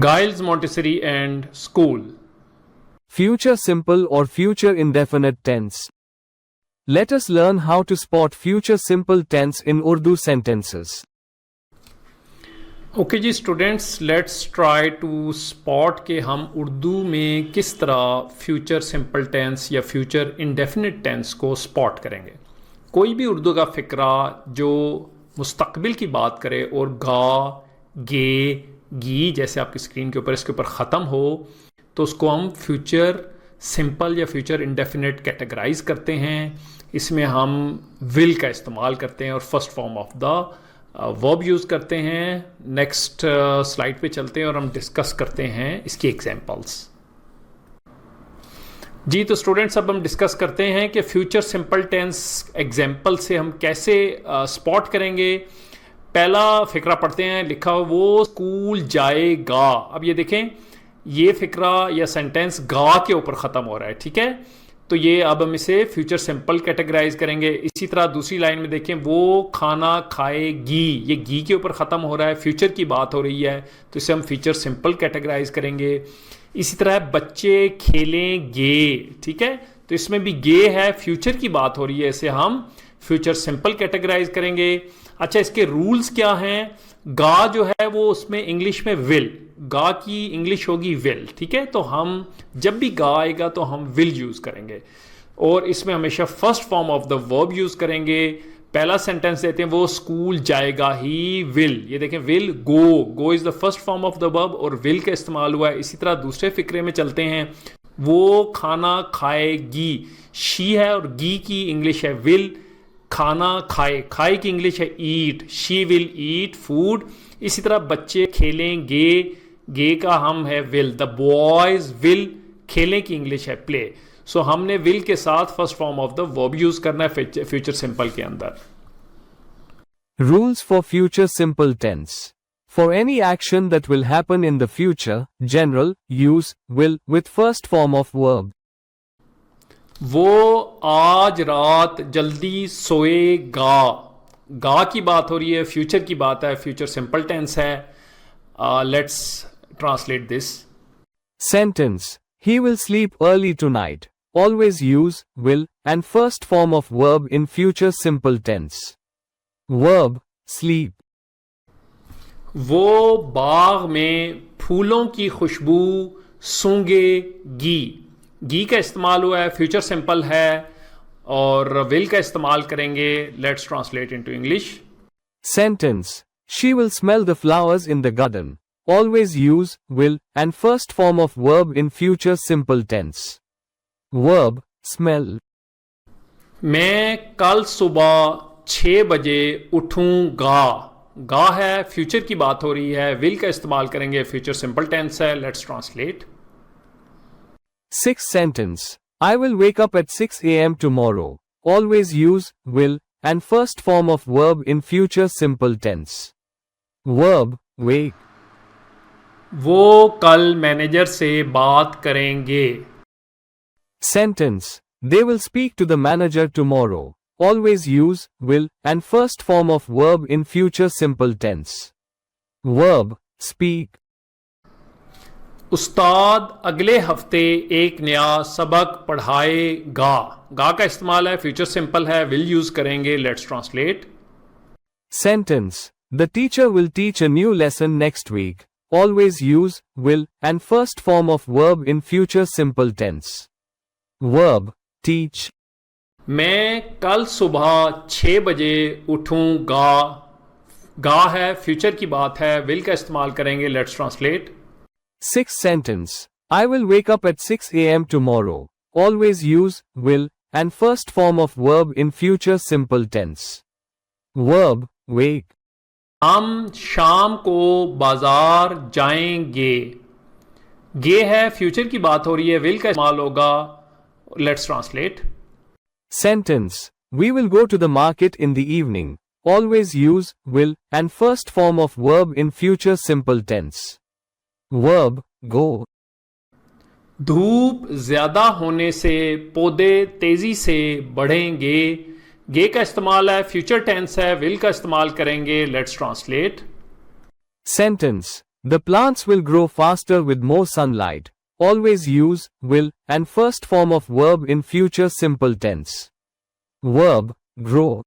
Giles Montessori and School. Future simple or future indefinite tense. Let us learn how to spot future simple tense in Urdu sentences. Okay जी students, let's try to spot कि हम उर्दू में किस तरह future simple tense या future indefinite tense को spot करेंगे। कोई भी उर्दू का फ़िक्रा जो मुस्तकबिल की बात करे और गा, गे, गी जैसे आपकी स्क्रीन के ऊपर इसके ऊपर ख़त्म हो तो उसको हम फ्यूचर सिंपल या फ्यूचर इंडेफिनिट कैटेगराइज करते हैं। इसमें हम विल का इस्तेमाल करते हैं और first form of the verb use करते हैं। नेक्स्ट स्लाइड पे चलते हैं और हम डिस्कस करते हैं इसकी एग्जांपल्स। जी तो स्टूडेंट्स, अब हम डिस्कस करते हैं कि फ्यूचर सिंपल टेंस एग्जांपल से हम कैसे स्पॉट करेंगे। पहला फ़िक्रा पढ़ते हैं, लिखा वो स्कूल जाएगा। अब ये देखें, ये फ़िक्रा या सेंटेंस गा के ऊपर ख़त्म हो रहा है, ठीक है। तो ये अब हम इसे फ्यूचर सिंपल कैटेगराइज करेंगे। इसी तरह दूसरी लाइन में देखें, वो खाना खाएगी, ये गी के ऊपर ख़त्म हो रहा है, फ्यूचर की बात हो रही है, तो इसे हम फ्यूचर सिंपल कैटेगराइज करेंगे। इसी तरह बच्चे खेलेंगे, ठीक है, तो इसमें भी गे है, फ्यूचर की बात हो रही है, इसे हम फ्यूचर सिंपल कैटेगराइज करेंगे। अच्छा, इसके रूल्स क्या हैं? गा जो है वो उसमें इंग्लिश में विल, गा की इंग्लिश होगी विल, ठीक है। तो हम जब भी गा आएगा तो हम विल यूज़ करेंगे और इसमें हमेशा first form of the verb use करेंगे। पहला सेंटेंस देते हैं, वो स्कूल जाएगा, ही विल, ये देखें will, go is the first form of the verb और विल का इस्तेमाल हुआ है। इसी तरह दूसरे फिक्रे में चलते हैं, वो खाना खाएगी, शी है और गी की इंग्लिश है विल। खाना खाए, खाए की इंग्लिश है ईट, शी विल ईट फूड। इसी तरह बच्चे खेलेंगे, गे का हम है विल, द बॉयज विल, खेलें की इंग्लिश है प्ले। सो हमने विल के साथ first form of the verb use करना है फ्यूचर सिंपल के अंदर। Rules for future simple tense. For any action that will happen in the future, general, use will with first form of verb. वो आज रात जल्दी सोएगा, गा की बात हो रही है, फ्यूचर की बात है, फ्यूचर सिंपल टेंस है। Let's translate this Sentence. He will sleep early tonight. Always use will and first form of verb in future simple tense. Verb, sleep. वो बाग में फूलों की खुशबू सूंघेगी, गी का इस्तेमाल हुआ है, फ्यूचर सिंपल है और विल का इस्तेमाल करेंगे। Let's translate into English. Sentence. She will smell the flowers in the garden. Always use will and first form of verb in future simple tense. Verb, smell. मैं कल सुबह 6 बजे उठूंगा, गा है, फ्यूचर की बात हो रही है, विल का इस्तेमाल करेंगे, फ्यूचर सिंपल टेंस है। Let's translate. Sixth sentence. I will wake up at 6 a.m. tomorrow. Always use will and first form of verb in future simple tense. Verb, wake. वो कल मैनेजर से बात करेंगे। Sentence. They will speak to the manager tomorrow. Always use will and first form of verb in future simple tense. Verb, speak. उस्ताद अगले हफ्ते एक नया सबक पढ़ाएगा, गा का इस्तेमाल है, फ्यूचर सिंपल है, विल यूज करेंगे। Let's translate. Sentence. The teacher will teach a new lesson next week. Always use will and first form of verb in future simple tense. Verb, teach. मैं कल सुबह 6 बजे उठूंगा, गा है, फ्यूचर की बात है, विल का इस्तेमाल करेंगे। Let's translate. Sixth sentence. I will wake up at 6 a.m. tomorrow. Always use will and first form of verb in future simple tense. Verb, wake. हम शाम को बाजार जाएंगे, गे है, फ्यूचर की बात हो रही है, विल का इस्तेमाल होगा। Let's translate. Sentence. We will go to the market in the evening. Always use will and first form of verb in future simple tense. Verb, go. धूप ज्यादा होने से पौधे तेजी से बढ़ेंगे, गे का इस्तेमाल है, फ्यूचर टेंस है, विल का इस्तेमाल करेंगे। Let's translate. Sentence. The plants will grow faster with more sunlight. Always use will and first form of verb in future simple tense. Verb grow.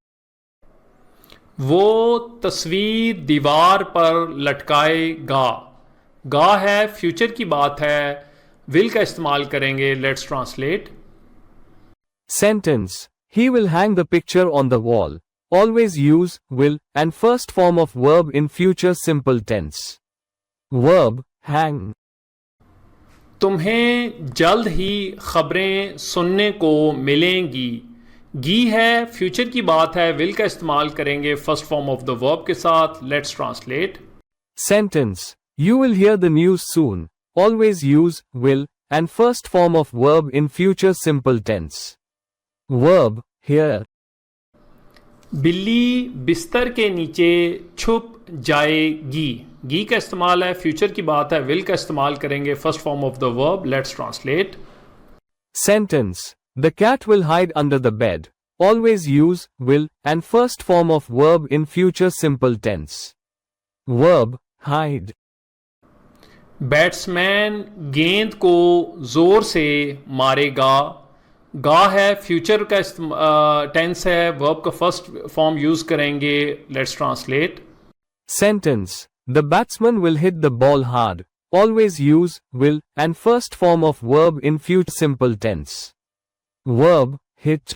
वो तस्वीर दीवार पर लटकाएगा. गा है, फ्यूचर की बात है, विल का इस्तेमाल करेंगे. Let's translate. Sentence. He will hang the picture on the wall. Always use will and first form of verb in future simple tense. Verb hang. तुम्हें जल्द ही खबरें सुनने को मिलेंगी. गी है, फ्यूचर की बात है, विल का इस्तेमाल करेंगे first form of the verb के साथ. Let's translate. Sentence. You will hear the news soon. Always use will and first form of verb in future simple tense. Verb hear. बिल्ली बिस्तर के नीचे छुप जाएगी. गी का इस्तेमाल है, फ्यूचर की बात है, विल का इस्तेमाल करेंगे first form of the verb. Let's translate. Sentence. The cat will hide under the bed. Always use will and first form of verb in future simple tense. Verb hide. Batsman गेंद को जोर से मारेगा. गा है, फ्यूचर का tense है, verb का फर्स्ट फॉर्म यूज करेंगे. Let's translate. Sentence. The batsman will hit the ball hard. Always use will and first form of verb in future simple tense. Verb hit.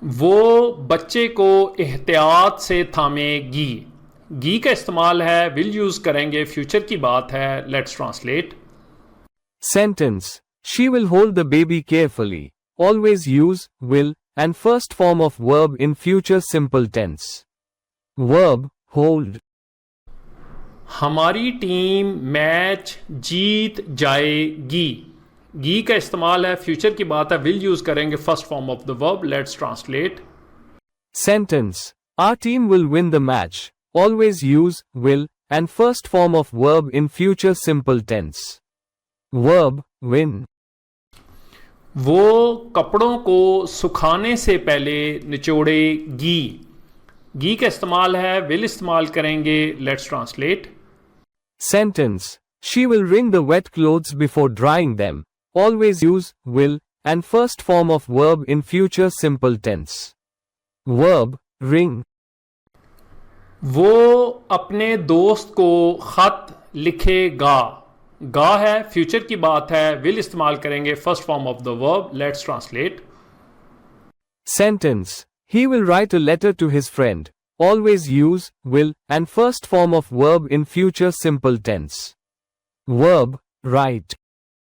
वो बच्चे को एहतियात से थामेगी. गी का इस्तेमाल है, विल यूज करेंगे, फ्यूचर की बात है. Let's translate. Sentence. She will hold the baby carefully. Always use will and first form of verb in future simple tense. Verb hold. हमारी टीम मैच जीत जाएगी. गी का इस्तेमाल है, फ्यूचर की बात है, विल यूज करेंगे first form of the verb. Let's translate. Sentence. Our team will win the match. Always use will and first form of verb in future simple tense. Verb win. वो कपड़ों को सुखाने से पहले निचोड़ेगी. गी का इस्तेमाल है, विल इस्तेमाल करेंगे. Let's translate. Sentence. She will wring the wet clothes before drying them. Always use will and first form of verb in future simple tense. Verb wring. वो अपने दोस्त को खत लिखेगा. गा है, फ्यूचर की बात है, विल इस्तेमाल करेंगे first form of the verb. Let's translate. Sentence. He will write a letter to his friend. Always use will and first form of verb in future simple tense. Verb write.